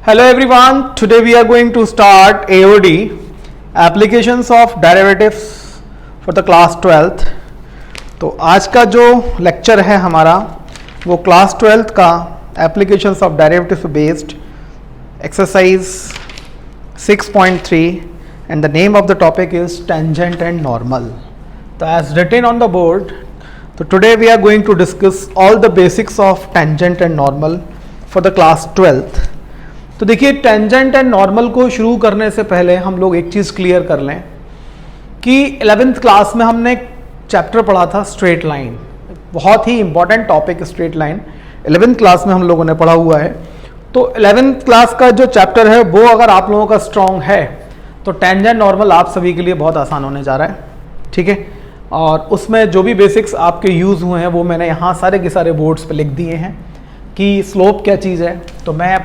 Hello everyone, today we are going to start AOD, Applications of Derivatives for the class 12th। तो आज का जो lecture है हमारा वो क्लास 12th का Applications of Derivatives based exercise 6.3 and the name of the topic is Tangent and Normal। तो as written on the board, so today we are going to discuss all the basics of tangent and normal for the class 12th। तो देखिए tangent and normal को शुरू करने से पहले हम लोग एक चीज़ क्लियर कर लें कि 11th क्लास में हमने एक चैप्टर पढ़ा था स्ट्रेट लाइन। बहुत ही important topic straight line 11th class में हम लोगों ने पढ़ा हुआ है। तो 11th क्लास का जो चैप्टर है वो अगर आप लोगों का स्ट्रॉन्ग है तो टेंजेंट नॉर्मल आप सभी के लिए बहुत आसान होने जा रहा है, ठीक है। और उसमें जो भी बेसिक्स आपके यूज़ हुए हैं वो मैंने यहाँ सारे के सारे बोर्ड्स पे लिख दिए हैं कि स्लोप क्या चीज़ है। तो मैं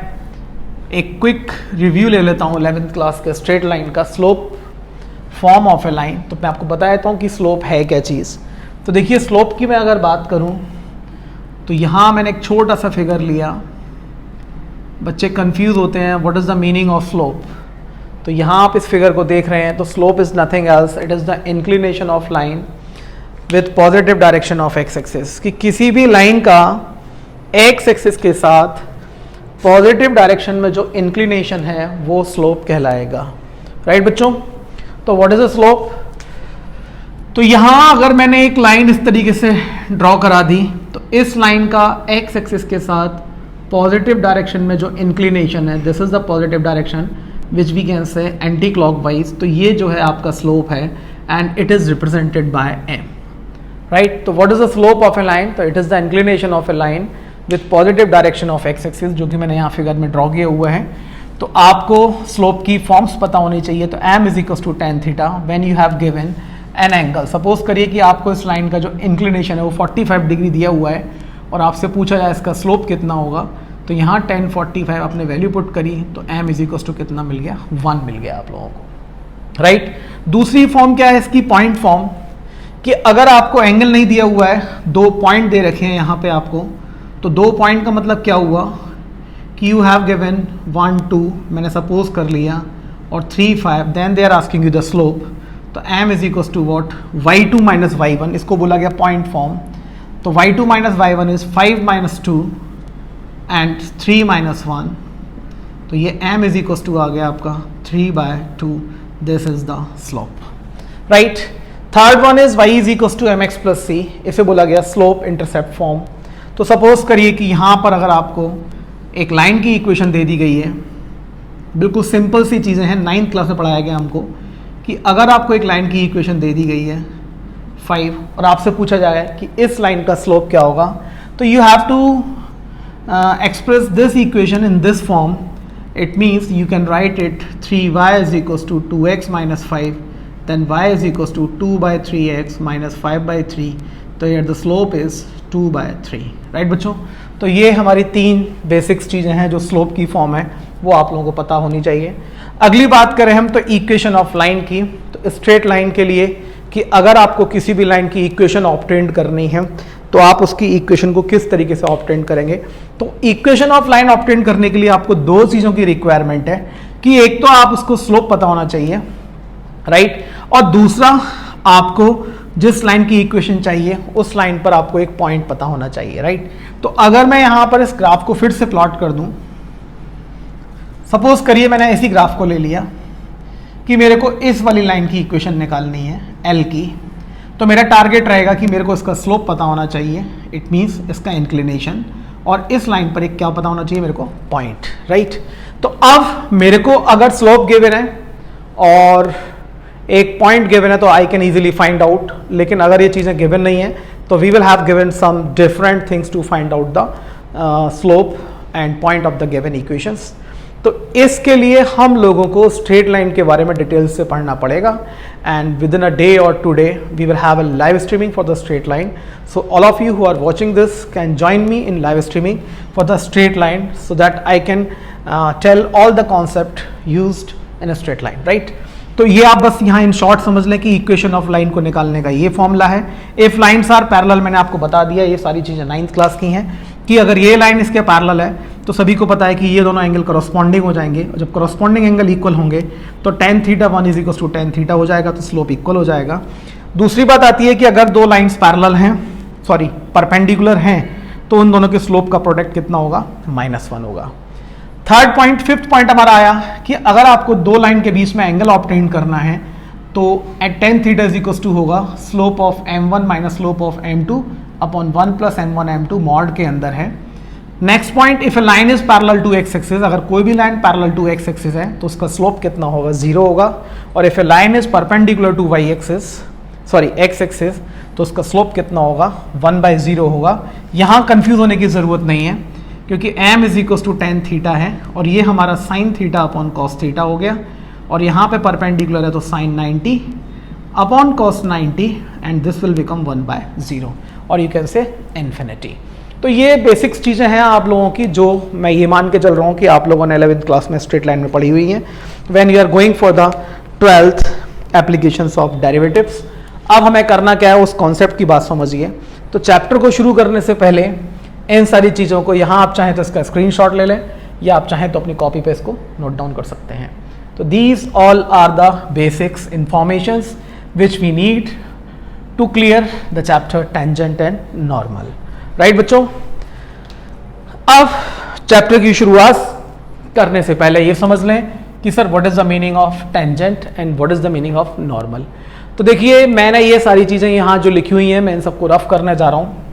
एक क्विक रिव्यू ले लेता हूँ 11th क्लास के स्ट्रेट लाइन का, slope form of a line. तो मैं आपको बता देता हूँ कि स्लोप है क्या चीज़। तो देखिए स्लोप की मैं अगर बात करूँ तो यहाँ मैंने एक छोटा सा फिगर लिया। बच्चे कंफ्यूज होते हैं what is the meaning of slope. तो यहाँ आप इस फिगर को देख रहे हैं तो slope is nothing else, it is the inclination of line with positive direction of x axis. कि किसी भी लाइन का एक्स एक्सिस के साथ पॉजिटिव डायरेक्शन में जो इंक्लिनेशन है वो स्लोप कहलाएगा, राइट बच्चों। तो व्हाट इज अ स्लोप। तो यहां अगर मैंने एक लाइन इस तरीके से ड्रॉ करा दी तो इस लाइन का एक्स एक्सिस के साथ पॉजिटिव डायरेक्शन में जो इंक्लिनेशन है this is the positive direction which we can say anti clockwise. तो ये जो है आपका स्लोप है and it is represented by m, right. तो what is the slope of a line. तो it is the inclination of a line with positive direction of x axis, जो कि मैंने यहाँ फिगर में ड्रॉ किया हुआ है। तो आपको स्लोप की फॉर्म्स पता होनी चाहिए। तो m is equal to tan theta when you have given an angle. Suppose करिए कि आपको इस लाइन का जो इंक्लिनेशन है वो 45 डिग्री दिया हुआ है और आपसे पूछा जाए इसका स्लोप कितना होगा। तो यहाँ tan 45 आपने वैल्यू पुट करी तो m इज इक्वल टू कितना मिल गया, 1 मिल गया आप लोगों को, राइट। दूसरी फॉर्म क्या है इसकी, पॉइंट फॉर्म। कि अगर आपको एंगल नहीं दिया हुआ है, 2 पॉइंट दे रखे हैं यहाँ पे आपको, तो 2 पॉइंट का मतलब क्या हुआ कि यू हैव गिवन 1 2 मैंने सपोज कर लिया और 3 5, then they are asking you the slope. तो m is equal to what, y2 minus y1, इसको बोला गया पॉइंट फॉर्म। तो y2 minus y1 is 5 minus 2 and 3 minus 1। तो ये m इज इक्वल टू आ गया आपका 3/2, this is the slope, right. Third one is y is equal to mx plus c, इसे बोला गया स्लोप इंटरसेप्ट फॉर्म। तो सपोज करिए कि यहाँ पर अगर आपको एक लाइन की इक्वेशन दे दी गई है, बिल्कुल सिंपल सी चीज़ें हैं, 9th क्लास में पढ़ाया गया हमको कि अगर आपको एक लाइन की इक्वेशन दे दी गई है 5 और आपसे पूछा जाए कि इस लाइन का स्लोप क्या होगा, तो you have to express this equation in this form. It means you can write it 3y is equal to 2x minus 5, then y is equal to 2/3x minus 5/3। तो यार द स्लोप इज 2/3, राइट बच्चों। तो ये हमारी 3 basics चीज़ें हैं जो slope की फॉर्म है वो आप लोगों को पता होनी चाहिए। अगली बात करें हम तो इक्वेशन ऑफ लाइन की। तो स्ट्रेट लाइन के लिए कि अगर आपको किसी भी लाइन की इक्वेशन ऑब्टेन करनी है तो आप उसकी इक्वेशन को किस तरीके से ऑब्टेन करेंगे। तो इक्वेशन ऑफ लाइन ऑब्टेन करने के लिए आपको 2 चीज़ों की रिक्वायरमेंट है कि एक तो आप उसको स्लोप पता होना चाहिए, राइट, और दूसरा आपको जिस लाइन की इक्वेशन चाहिए उस लाइन पर आपको एक पॉइंट पता होना चाहिए, राइट। तो अगर मैं यहाँ पर इस ग्राफ को फिर से प्लॉट कर दूं, सपोज करिए मैंने इसी ग्राफ को ले लिया कि मेरे को इस वाली लाइन की इक्वेशन निकालनी है L की। तो मेरा टारगेट रहेगा कि मेरे को इसका स्लोप पता होना चाहिए, इट मीन्स इसका इंक्लिनेशन, और इस लाइन पर एक क्या पता होना चाहिए मेरे को, पॉइंट, राइट। तो अब मेरे को अगर स्लोप गिवन है और एक पॉइंट गिवन है तो I can easily find out. लेकिन अगर ये चीज़ें गिवन नहीं है तो we will have given some different things to find out the slope and point of the given equations. तो इसके लिए हम लोगों को स्ट्रेट लाइन के बारे में डिटेल्स से पढ़ना पड़ेगा and with in a day और 2 day we will have a live streaming for the straight line. So all of you who are watching this can join me in live streaming for the straight line so that I can tell all the concept used in a straight line, right. तो ये आप बस यहाँ in short समझ लें कि equation of line को निकालने का ये फॉर्मूला है। इफ लाइन्स आर पैरेलल, मैंने आपको बता दिया ये सारी चीज़ें 9th क्लास की हैं कि अगर ये लाइन इसके पैरेलल है तो सभी को पता है कि ये दोनों एंगल करस्पॉन्डिंग हो जाएंगे, और जब करस्पॉन्डिंग एंगल इक्वल होंगे तो tan theta 1 is equal to tan theta हो जाएगा, तो स्लोप इक्वल हो जाएगा। दूसरी बात आती है कि अगर दो लाइंस पैरेलल हैं, सॉरी परपेंडिकुलर हैं, तो उन दोनों के स्लोप का प्रोडक्ट कितना होगा, -1 होगा। थर्ड पॉइंट, फिफ्थ पॉइंट हमारा आया कि अगर आपको दो लाइन के बीच में एंगल ऑब्टेन करना है तो at tan theta is equal to होगा slope of m1 minus slope of m2 upon 1 plus m1 m2 mod के अंदर है। Next point, if a line is parallel to x axis, अगर कोई भी लाइन पैरेलल टू x एक्सिस है तो उसका स्लोप कितना होगा, 0 होगा। और if a line is perpendicular to y axis, sorry x axis, तो उसका स्लोप कितना होगा, 1/0 होगा। यहाँ कंफ्यूज होने की जरूरत नहीं है क्योंकि m is equal to tan theta है और ये हमारा sin theta upon cos theta हो गया, और यहाँ पे परपेंडिकुलर है तो sin 90 upon cos 90 and this will become 1/0 और यू कैन से इन्फिनिटी। तो ये बेसिक्स चीज़ें हैं आप लोगों की जो मैं ये मान के चल रहा हूँ कि आप लोगों ने 11th क्लास में स्ट्रेट लाइन में पढ़ी हुई हैं when you are going for the 12th applications of derivatives. अब हमें करना क्या है, उस कॉन्सेप्ट की बात समझिए। तो चैप्टर को शुरू करने से पहले इन सारी चीज़ों को, यहाँ आप चाहें तो इसका स्क्रीनशॉट ले लें या आप चाहें तो अपनी कॉपी पे इसको नोट डाउन कर सकते हैं। तो these all are the basics informations which we need to clear the chapter tangent and normal. Right बच्चों, अब चैप्टर की शुरुआत करने से पहले ये समझ लें कि sir what is the meaning of tangent and what is the meaning of normal. तो देखिए, मैंने ये सारी चीज़ें यहाँ जो लिखी हुई हैं मैं इन सबको रफ करने जा रहा हूँ।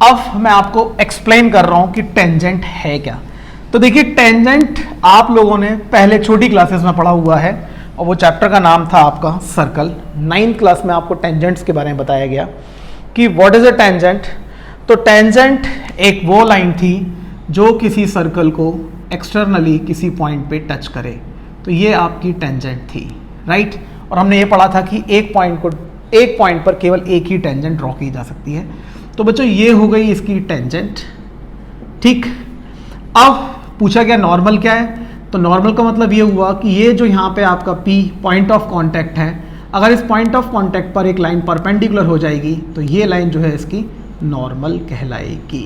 अब मैं आपको एक्सप्लेन कर रहा हूँ कि टेंजेंट है क्या। तो देखिए, टेंजेंट आप लोगों ने पहले छोटी क्लासेस में पढ़ा हुआ है और वो चैप्टर का नाम था आपका सर्कल। 9th क्लास में आपको टेंजेंट्स के बारे में बताया गया कि व्हाट इज अ टेंजेंट। तो टेंजेंट एक वो लाइन थी जो किसी सर्कल को एक्सटर्नली किसी पॉइंट पे टच करे, तो ये आपकी टेंजेंट थी, राइट। और हमने ये पढ़ा था कि एक पॉइंट पर केवल एक ही टेंजेंट ड्रॉ की जा सकती है। तो बच्चों ये हो गई इसकी टेंजेंट, ठीक। अब पूछा गया नॉर्मल क्या है, तो नॉर्मल का मतलब ये हुआ कि ये जो यहाँ पे आपका P पॉइंट ऑफ कांटेक्ट है, अगर इस पॉइंट ऑफ कांटेक्ट पर एक लाइन परपेंडिकुलर हो जाएगी तो ये लाइन जो है इसकी नॉर्मल कहलाएगी।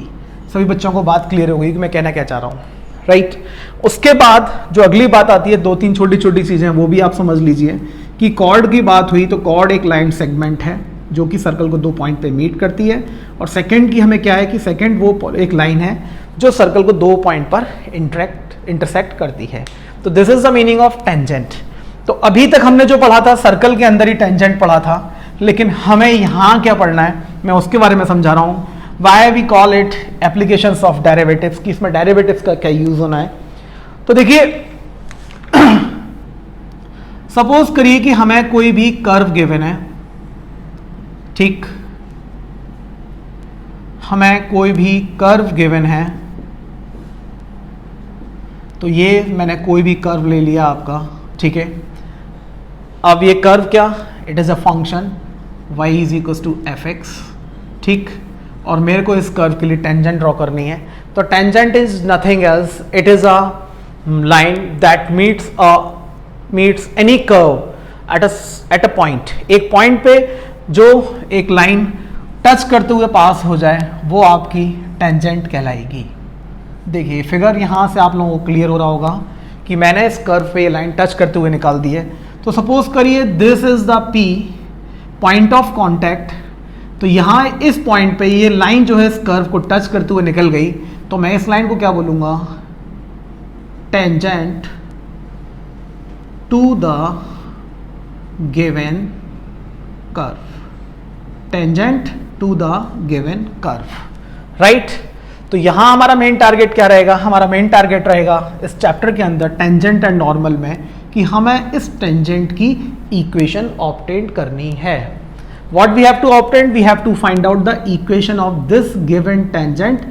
सभी बच्चों को बात क्लियर हो गई कि मैं कहना क्या चाह रहा हूँ, राइट। उसके बाद जो अगली बात आती है, 2-3 छोटी छोटी चीज़ें वो भी आप समझ लीजिए कि कॉर्ड की बात हुई तो कॉर्ड एक लाइन सेगमेंट है जो कि सर्कल को 2 पॉइंट पे मीट करती है, और सेकंड की हमें क्या है कि सेकंड वो एक लाइन है जो सर्कल को 2 पॉइंट पर इंटरसेक्ट करती है। तो this is the meaning of tangent. तो अभी तक हमने जो पढ़ा था सर्कल के अंदर ही टेंजेंट पढ़ा था, लेकिन हमें यहाँ क्या पढ़ना है मैं उसके बारे में समझा रहा हूँ। Why we call it applications of derivatives, कि इसमें डेरिवेटिव्स का क्या यूज होना है। तो देखिए, सपोज करिए कि हमें कोई भी कर्व गिवन है, ठीक, हमें कोई भी कर्व गिवन है, तो ये मैंने कोई भी कर्व ले लिया आपका, ठीक है। अब ये कर्व क्या, it is a function y is equal to fx, ठीक, और मेरे को इस कर्व के लिए टेंजेंट ड्रॉ करनी है। तो tangent is nothing else, it is a line that meets any curve at a point. एक पॉइंट पे जो एक लाइन टच करते हुए पास हो जाए वो आपकी टेंजेंट कहलाएगी। देखिए फिगर यहाँ से आप लोगों को क्लियर हो रहा होगा कि मैंने इस कर्व पे ये लाइन टच करते हुए निकाल दी है। तो सपोज करिए this is the P point of contact, तो यहाँ इस पॉइंट पे ये लाइन जो है इस कर्व को टच करते हुए निकल गई, तो मैं इस लाइन को क्या बोलूँगा, tangent to the given curve, tangent to the given curve, right. तो यहाँ हमारा मेन टारगेट क्या रहेगा, हमारा मेन टारगेट रहेगा इस चैप्टर के अंदर टेंजेंट एंड नॉर्मल में कि हमें इस टेंजेंट की इक्वेशन ऑब्टेन करनी है। What we have to obtain, we have to find out the equation of this given tangent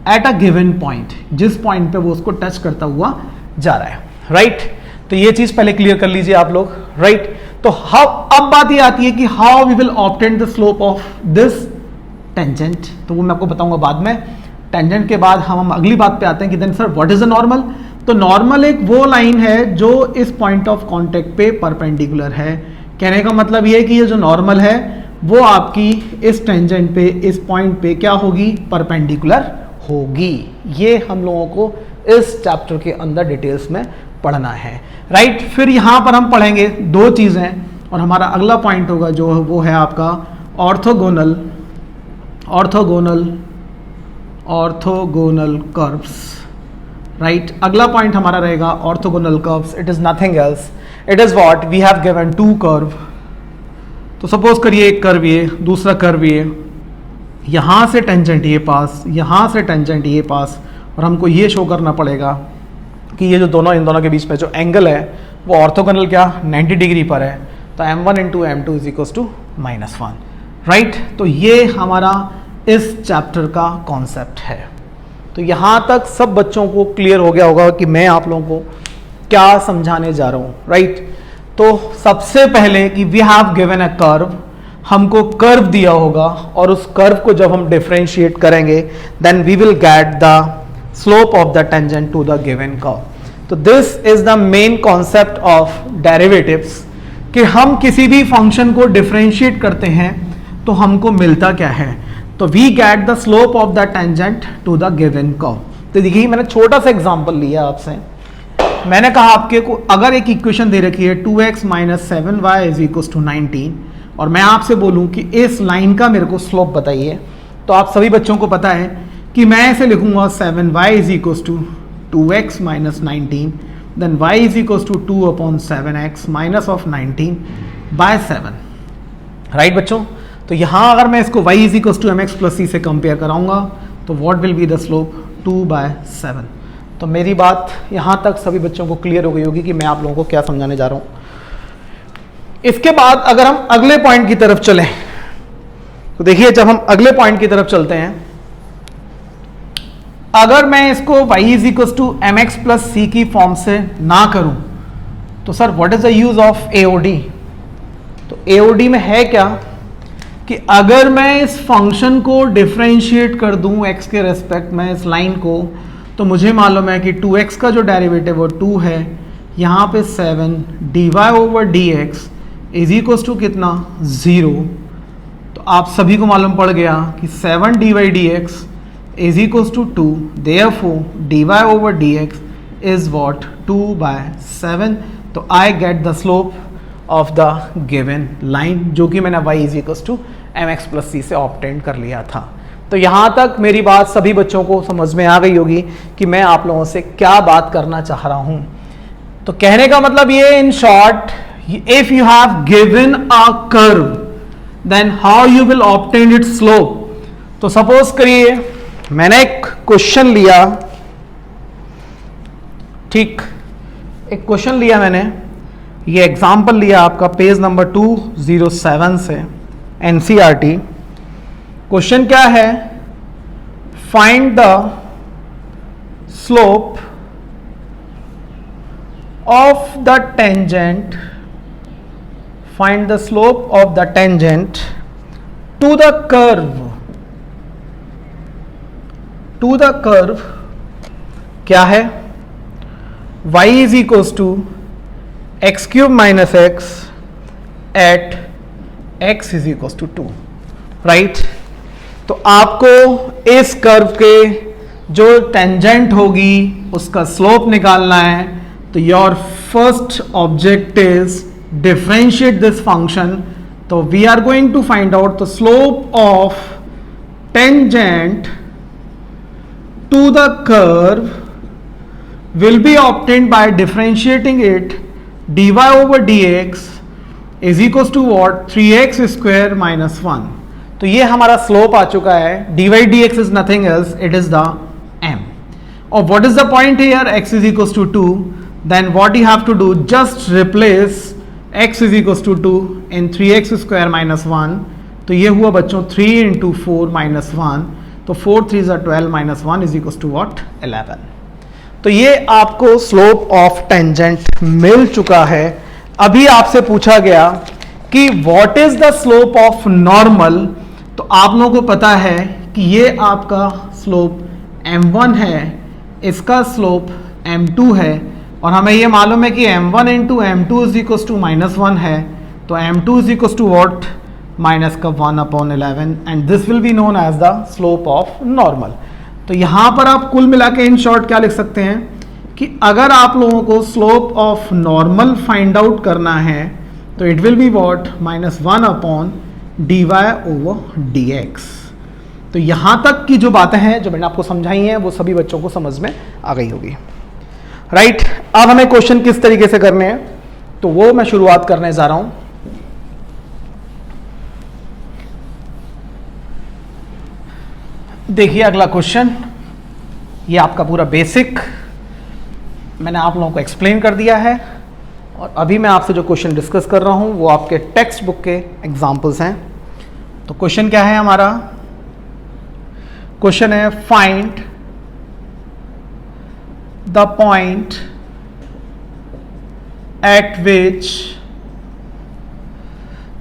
at a given point, जिस पॉइंट पे वो उसको टच करता हुआ जा रहा है, राइट। तो ये चीज पहले क्लियर कर लीजिए आप लोग, राइट। तो अब बात ये आती है कि how we will obtain the slope of this tangent, तो वो मैं आपको बताऊंगा बाद में। टेंजेंट के बाद हम अगली बात पे आते हैं कि then sir what is a normal. तो नॉर्मल एक वो लाइन है जो इस पॉइंट ऑफ कांटेक्ट पे परपेंडिकुलर है। कहने का मतलब ये है कि ये जो नॉर्मल है वो आपकी इस टेंजेंट पे, इस पॉइंट पे क्या होगी, परपेंडिकुलर होगी। ये हम लोगों को इस चैप्टर के अंदर डिटेल्स में पढ़ना है, राइट। फिर यहाँ पर हम पढ़ेंगे दो चीज़ें, और हमारा अगला पॉइंट होगा जो वो है आपका ऑर्थोगोनल कर्व्स, राइट। अगला पॉइंट हमारा रहेगा orthogonal curves. It is nothing else, it is what we have given to curve. तो सपोज करिए एक कर्व ये, दूसरा कर्व ये, यहां से टेंजेंट ये पास, यहां से टेंजेंट ये पास, और हमको ये शो करना पड़ेगा कि ये जो दोनों इन दोनों के बीच में जो एंगल है वो ऑर्थोगोनल क्या 90 डिग्री पर है। तो m1 into m2 is equal to -1, right. तो ये हमारा इस चैप्टर का कॉन्सेप्ट है। तो यहाँ तक सब बच्चों को क्लियर हो गया होगा कि मैं आप लोगों को क्या समझाने जा रहा हूँ, राइट। तो सबसे पहले कि we have given a curve, हमको कर्व दिया होगा और उस कर्व को जब हम डिफरेंशिएट करेंगे then we will get the slope of the tangent to the given curve. तो this is the main concept of derivatives, कि हम किसी भी फंक्शन को डिफरेंशिएट करते हैं तो हमको मिलता क्या है, तो we get the slope of the tangent to the given curve. तो देखिए मैंने छोटा सा एग्जांपल लिया आपसे, मैंने कहा आपके को अगर एक इक्वेशन दे रखी है 2x - 7y is equal to 19, और मैं आपसे बोलूं कि इस लाइन का मेरे को स्लोप बताइए, तो आप सभी बच्चों को पता है कि मैं ऐसे लिखूंगा 7y is equal to 2x - 19, then y is equal to 2/7x minus of 19/7, right बच्चों। तो यहाँ अगर मैं इसको y is equal to mx plus c से कंपेयर कराऊंगा तो what will be the slope 2/7। तो मेरी बात यहाँ तक सभी बच्चों को क्लियर हो गई होगी कि मैं आप लोगों को क्या समझाने जा रहा हूँ। इसके बाद अगर हम अगले पॉइंट की तरफ चलें तो देखिए जब हम अगले पॉइंट की तरफ चलते हैं, अगर मैं इसको y is equal to mx plus c की फॉर्म से ना करूं तो sir what is the use of AOD। तो AOD में है क्या कि अगर मैं इस फंक्शन को डिफरेंशिएट कर दूं x के रेस्पेक्ट में इस लाइन को, तो मुझे मालूम है कि 2x का जो डेरिवेटिव वो 2 है, यहाँ पे 7 dy/dx इज इक्वल टू कितना 0। तो आप सभी को मालूम पड़ गया कि 7 dy/dx is equal to 2, therefore dy/dx is what 2/7। तो I get the slope of the given line, जो कि मैंने y is equal to mx plus c से ऑब्टेन कर लिया था। तो यहाँ तक मेरी बात सभी बच्चों को समझ में आ गई होगी कि मैं आप लोगों से क्या बात करना चाह रहा हूँ। तो कहने का मतलब ये in short, if you have given a curve then how you will obtain its slope. तो सपोज करिए मैंने एक क्वेश्चन लिया, ठीक, एक क्वेश्चन लिया मैंने, ये एग्जाम्पल लिया आपका पेज नंबर 207 से NCERT। क्वेश्चन क्या है, find the slope of the tangent, find the slope of the tangent to the curve, to the curve क्या है, y is equal to x³ minus x at x is equal to 2, right. तो आपको इस curve के जो tangent होगी उसका slope निकालना है। तो your first object is differentiate this function. तो we are going to find out the slope of tangent to the curve will be obtained by differentiating it dy/dx is equals to what 3x square minus 1। तो ये हमारा slope आ चुका है। dy/dx is nothing else, it is the m। और what is the point here, x is equals to 2, then what you have to do, just replace x is equals to 2 in 3x square minus 1। तो ये हुआ बच्चों 3 into 4 minus 1, तो 4 3s are 12 minus 1 is equals to what 11। तो ये आपको slope of tangent मिल चुका है। अभी आपसे पूछा गया कि what is the slope of normal. तो आप लोगों को पता है कि ये आपका स्लोप m1 है, इसका स्लोप m2 है, और हमें ये मालूम है कि m1 into m2 is equal to -1 है। तो m2 is equal to what minus का 1/11 and this will be known as the slope of normal. तो यहां पर आप कुल मिला के इन शॉर्ट क्या लिख सकते हैं कि अगर आप लोगों को slope of normal find out करना है तो it will be what -1/dy/dx। तो यहां तक की जो बातें हैं जो मैंने आपको समझाई हैं वो सभी बच्चों को समझ में आ गई होगी, राइट। अब हमें क्वेश्चन किस तरीके से करने हैं तो वो मैं शुरुआत करने जा रहा हूं। देखिए अगला क्वेश्चन, ये आपका पूरा बेसिक मैंने आप लोगों को एक्सप्लेन कर दिया है और अभी मैं आपसे जो क्वेश्चन डिस्कस कर रहा हूं वो आपके टेक्स्ट बुक के एग्जांपल्स हैं। तो क्वेश्चन क्या है हमारा? क्वेश्चन है find the point at which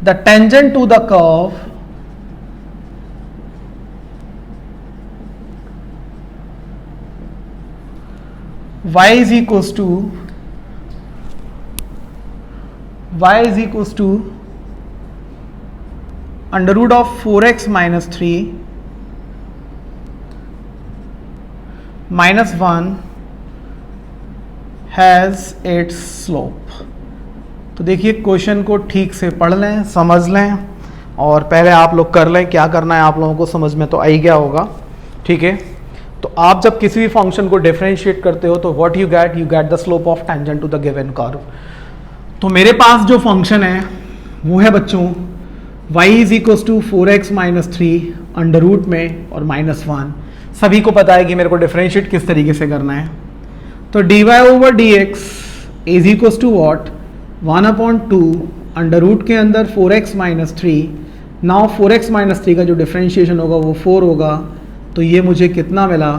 the tangent to the curve y is equals to under root of 4x minus 3 minus 1 has its slope। तो देखिए क्वेश्चन को ठीक से पढ़ लें, समझ लें और पहले आप लोग कर लें। क्या करना है आप लोगों को समझ में तो आ ही गया होगा, ठीक है। तो आप जब किसी भी फंक्शन को डिफरेंशिएट करते हो तो what you get the slope of tangent to the given curve. तो मेरे पास जो फंक्शन है वो है बच्चों y is equal to 4x minus 3 under root में और -1। सभी को पता है कि मेरे को डिफरेंशिएट किस तरीके से करना है। तो dy/dx is equal to what 1/2 under root के अंदर 4x minus 3। Now 4x minus 3 का जो डिफरेंशिएशन होगा वो 4 होगा। तो ये मुझे कितना मिला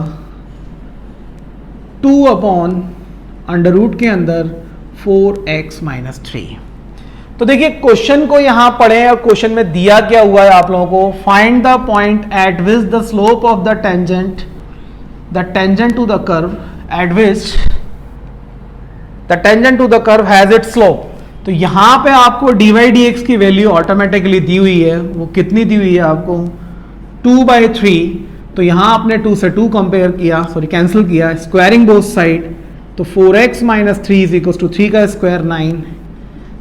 2/अंडर रूट के अंदर 4x माइनस 3। तो देखिए क्वेश्चन को यहां पढ़ें और क्वेश्चन में दिया क्या हुआ है आप लोगों को, find the point at which the slope of the tangent to the curve at which the tangent to the curve has its slope. तो यहां पे आपको dy/dx की वैल्यू ऑटोमेटिकली दी हुई है। वो कितनी दी हुई है आपको 2/3। तो यहां आपने 2 से 2 कंपेयर किया, सॉरी कैंसिल किया, स्क्वायरिंग बोथ साइड। तो 4x minus 3 is equal to 3 का square 9,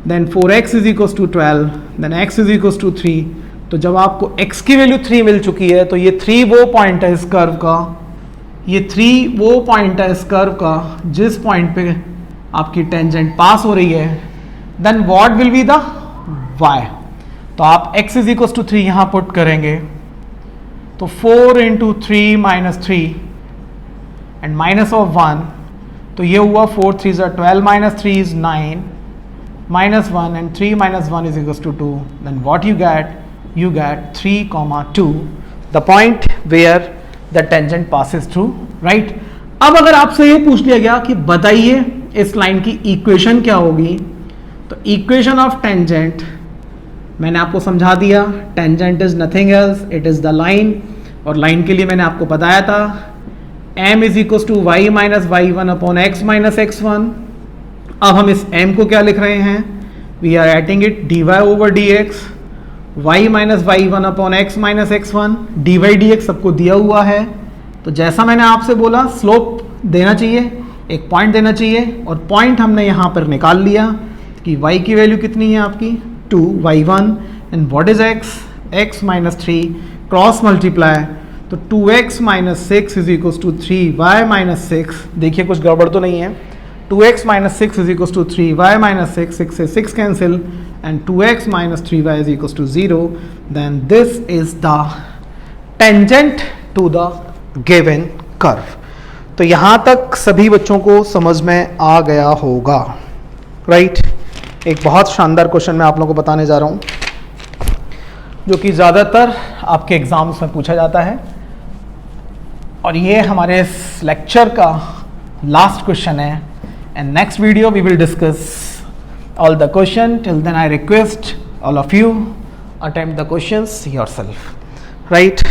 then 4x is equal to 12, then x is equal to 3। तो जब आपको x की वैल्यू 3 मिल चुकी है तो ये 3 वो पॉइंट है इस कर्व का, ये 3 वो पॉइंट है इस कर्व का जिस पॉइंट पे आपकी टेंजेंट पास हो रही है। Then what will be the y। तो आप x इज इक्वल टू 3 यहां पुट करेंगे तो 4 into 3 minus 3 and minus of 1। तो ये हुआ 4 3 is 12 minus 3 is 9 minus 1 and 3 minus 1 is equals to 2। Then what you get 3,2 the point where the tangent passes through, right. अब अगर आपसे ये पूछ लिया गया कि बताइए इस लाइन की इक्वेशन क्या होगी, तो इक्वेशन ऑफ टेंजेंट मैंने आपको समझा दिया। Tangent is nothing else, it is the line. और लाइन के लिए मैंने आपको बताया था m is equal to y minus y1 upon x minus x1। अब हम इस m को क्या लिख रहे हैं, we are writing it dy/dx y minus y1 upon x minus x1। dy/dx सबको दिया हुआ है। तो जैसा मैंने आपसे बोला स्लोप देना चाहिए, एक पॉइंट देना चाहिए और पॉइंट हमने यहाँ पर निकाल लिया कि y की वैल्यू कितनी है आपकी 2y1 and what is x minus 3 cross multiply. तो 2x minus 6 is equal to 3y minus 6। देखिए कुछ गड़बड़ तो नहीं है। 2x minus 6 is equal to 3y minus 6, 6 से 6 cancel and 2x minus 3y is equal to 0। Then this is the tangent to the given curve. तो यहाँ तक सभी बच्चों को समझ में आ गया होगा, राइट। एक बहुत शानदार क्वेश्चन मैं आप लोगों को बताने जा रहा हूँ जो कि ज़्यादातर आपके एग्जाम्स में पूछा जाता है और ये हमारे इस लेक्चर का लास्ट क्वेश्चन है। And next video we will discuss all the question. Till then I request all of you attempt the questions yourself, right.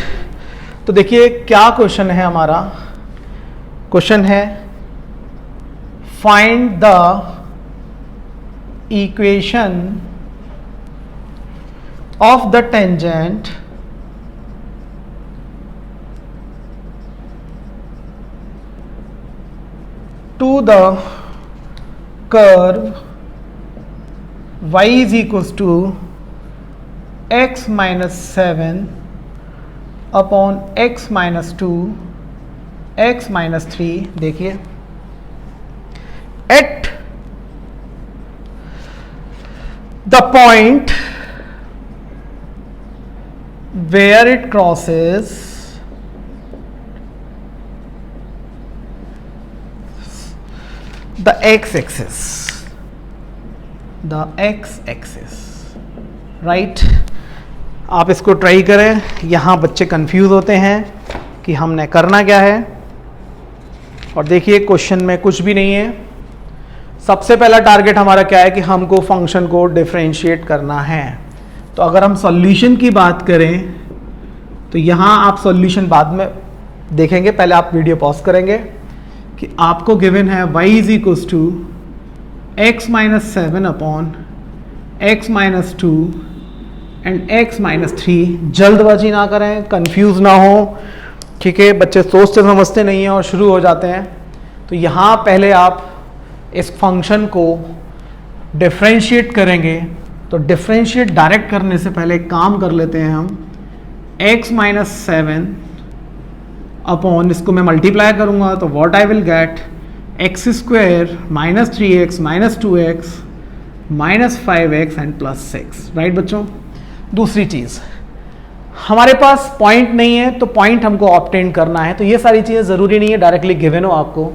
तो देखिए क्या क्वेश्चन है हमारा। क्वेश्चन है find the equation of the tangent to the curve y is equals to x minus 7 upon x minus 2 x minus 3. देखिए at the point where it crosses the x axis, the x axis, right. आप इसको try करें. यहाँ बच्चे confuse होते हैं कि हमने करना क्या है. और देखिए क्वेश्चन में कुछ भी नहीं है. सबसे पहला टारगेट हमारा क्या है कि हमको फंक्शन को डिफरेंशिएट करना है. तो अगर हम सॉल्यूशन की बात करें तो यहाँ आप सॉल्यूशन बाद में देखेंगे. पहले आप वीडियो पॉज करेंगे कि आपको गिवन है y is equals to x minus 7 upon x minus 2 and x minus 3. जल्दबाजी ना करें, कंफ्यूज ना हो, ठीक है. बच्चे सोचते समझते नहीं हैं और शुरू हो जाते हैं. तो यहाँ पहले आप इस फंक्शन को डिफरेंशिएट करेंगे. तो डिफरेंशिएट डायरेक्ट करने से पहले एक काम कर लेते हैं हम. x माइनस 7 अपॉन, इसको मैं मल्टीप्लाई करूँगा तो what I will get, x square minus 3x minus 2x minus 5x and plus 6. Right बच्चों. दूसरी चीज़, हमारे पास पॉइंट नहीं है तो पॉइंट हमको ऑब्टेन करना है. तो ये सारी चीज़ें ज़रूरी नहीं है डायरेक्टली गिवन हो आपको.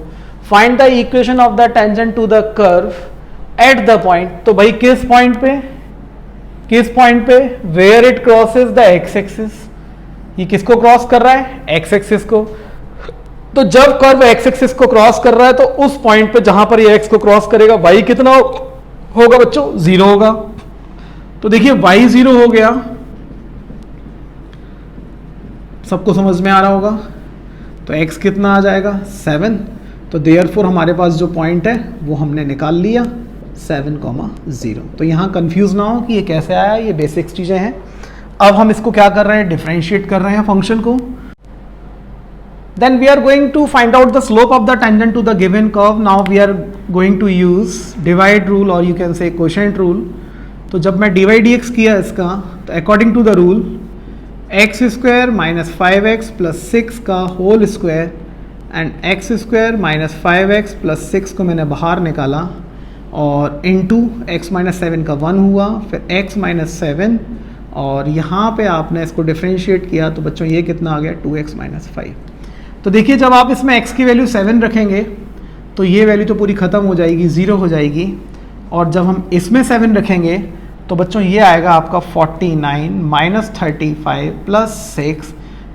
Find the equation of the tangent to the curve at the point. तो भाई किस पॉइंट पे, किस पॉइंट पे, where it crosses the x axis. ये किसको क्रॉस कर रहा है, एक्स एक्सिस को. तो जब कर्व एक्स एक्सिस को क्रॉस कर रहा है तो उस पॉइंट पे जहां पर ये एक्स को क्रॉस करेगा y कितना होगा बच्चों, 0 होगा. तो देखिए y 0 हो गया. सबको समझ में आ रहा होगा. तो x कितना आ जाएगा, 7. तो देयरफॉर हमारे पास जो पॉइंट है वो हमने निकाल लिया 7,0. तो यहाँ कंफ्यूज ना हो कि ये कैसे आया, ये बेसिक्स चीज़ें हैं. अब हम इसको क्या कर रहे हैं, डिफरेंशिएट कर रहे हैं फंक्शन को. Then we are going to find out the slope of the tangent to the given curve. Now we are going to use divide rule or you can say quotient rule. तो जब मैं dy dx किया इसका, तो according to the rule x square minus 5x plus 6 का whole square and x square minus 5x plus 6 को मैंने बाहर निकाला और इनटू x माइनस 7 का 1 हुआ, फिर x माइनस 7 और यहाँ पे आपने इसको डिफरेंशिएट किया तो बच्चों ये कितना आ गया, 2x माइनस 5. तो देखिए जब आप इसमें x की वैल्यू 7 रखेंगे तो ये वैल्यू तो पूरी ख़त्म हो जाएगी, 0 हो जाएगी. और जब हम इसमें 7 रखेंगे तो बच्चों ये आएगा आपका 49 माइनस 35 प्लस 6.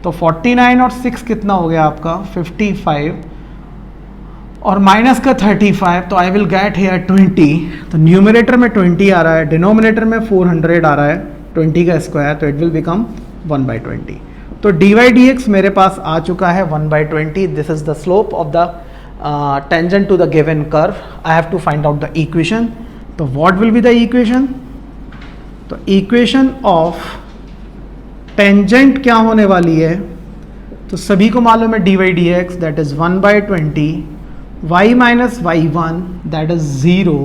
तो 49 और 6 कितना हो गया आपका 55 और माइनस का 35. तो आई विल गेट हेयर 20. तो न्यूमरेटर में 20 आ रहा है, डिनोमिनेटर में 400 आ रहा है, 20 का स्क्वायर. तो इट विल बिकम 1/20. तो dy dx मेरे पास आ चुका है 1/20. This is the slope of the tangent to the given curve. I have to find out the equation. तो what will be the equation. तो इक्वेशन ऑफ टेंजेंट क्या होने वाली है, तो सभी को मालूम है dy dx that is 1/20, y minus y1 that is 0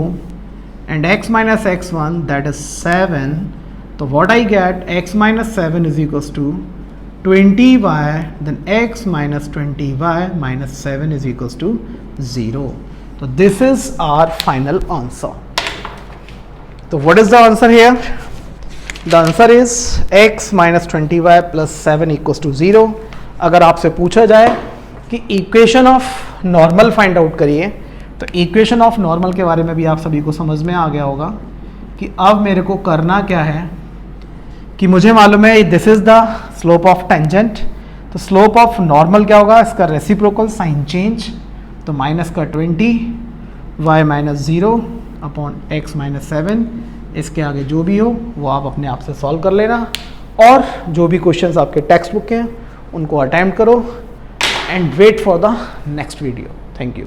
and x minus x1 that is 7. तो what I get, x minus 7 is equals to 20y, then x minus 20y minus 7 is equals to 0. तो this is our final answer. तो what is the answer here. The answer is x minus 20y plus 7 equals to 0. अगर आपसे पूछा जाए कि equation of normal find out करिए, तो equation of normal के बारे में भी आप सभी को समझ में आ गया होगा कि अब मेरे को करना क्या है. कि मुझे मालूम है this is the slope of tangent. तो स्लोप ऑफ नॉर्मल क्या होगा, इसका रेसिप्रोकल साइन चेंज. तो माइनस का 20 y minus 0 upon x minus 7. इसके आगे जो भी हो वो आप अपने आप से सॉल्व कर लेना और जो भी क्वेश्चंस आपके टेक्स्ट बुक के हैं उनको अटेम्प्ट करो and wait for the next video. Thank you.